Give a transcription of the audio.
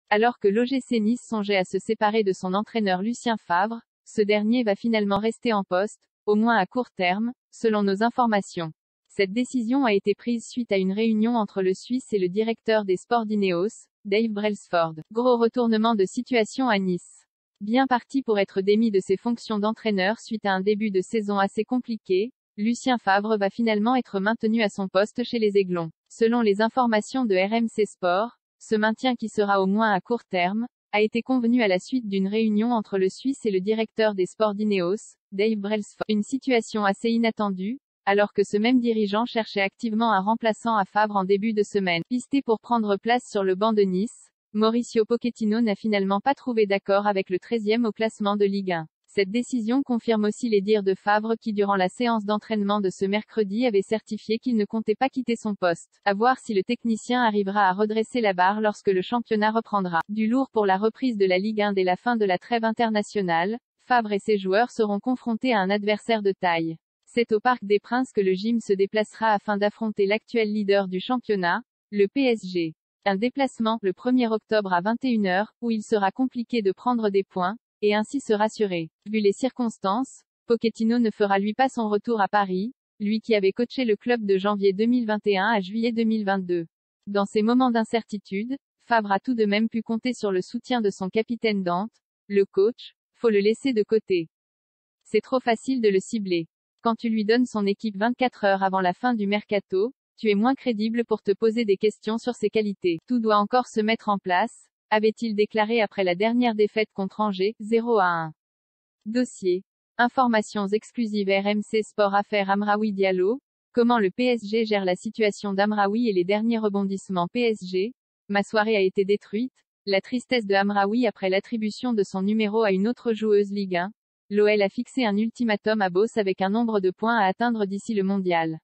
Alors que l'OGC Nice songeait à se séparer de son entraîneur Lucien Favre, ce dernier va finalement rester en poste, au moins à court terme, selon nos informations. Cette décision a été prise suite à une réunion entre le Suisse et le directeur des sports d'Ineos, Dave Brailsford. Gros retournement de situation à Nice. Bien parti pour être démis de ses fonctions d'entraîneur suite à un début de saison assez compliqué, Lucien Favre va finalement être maintenu à son poste chez les Aiglons. Selon les informations de RMC Sport, ce maintien qui sera au moins à court terme, a été convenu à la suite d'une réunion entre le Suisse et le directeur des sports d'Ineos, Dave Brailsford. Une situation assez inattendue, alors que ce même dirigeant cherchait activement un remplaçant à Favre en début de semaine. Pisté pour prendre place sur le banc de Nice, Mauricio Pochettino n'a finalement pas trouvé d'accord avec le 13e au classement de Ligue 1. Cette décision confirme aussi les dires de Favre qui durant la séance d'entraînement de ce mercredi avait certifié qu'il ne comptait pas quitter son poste. À voir si le technicien arrivera à redresser la barre lorsque le championnat reprendra. Du lourd pour la reprise de la Ligue 1 dès la fin de la trêve internationale, Favre et ses joueurs seront confrontés à un adversaire de taille. C'est au Parc des Princes que le gym se déplacera afin d'affronter l'actuel leader du championnat, le PSG. Un déplacement, le 1er octobre à 21h, où il sera compliqué de prendre des points, et ainsi se rassurer. Vu les circonstances, Pochettino ne fera lui pas son retour à Paris, lui qui avait coaché le club de janvier 2021 à juillet 2022. Dans ces moments d'incertitude, Favre a tout de même pu compter sur le soutien de son capitaine Dante, le coach, faut le laisser de côté. C'est trop facile de le cibler. Quand tu lui donnes son équipe 24 heures avant la fin du mercato, tu es moins crédible pour te poser des questions sur ses qualités. Tout doit encore se mettre en place, avait-il déclaré après la dernière défaite contre Angers, 0-1. Dossier. Informations exclusives RMC Sport. Affaire Amraoui Diallo. Comment le PSG gère la situation d'Amraoui et les derniers rebondissements PSG. Ma soirée a été détruite. La tristesse de Amraoui après l'attribution de son numéro à une autre joueuse Ligue 1. L'OL a fixé un ultimatum à Boss avec un nombre de points à atteindre d'ici le mondial.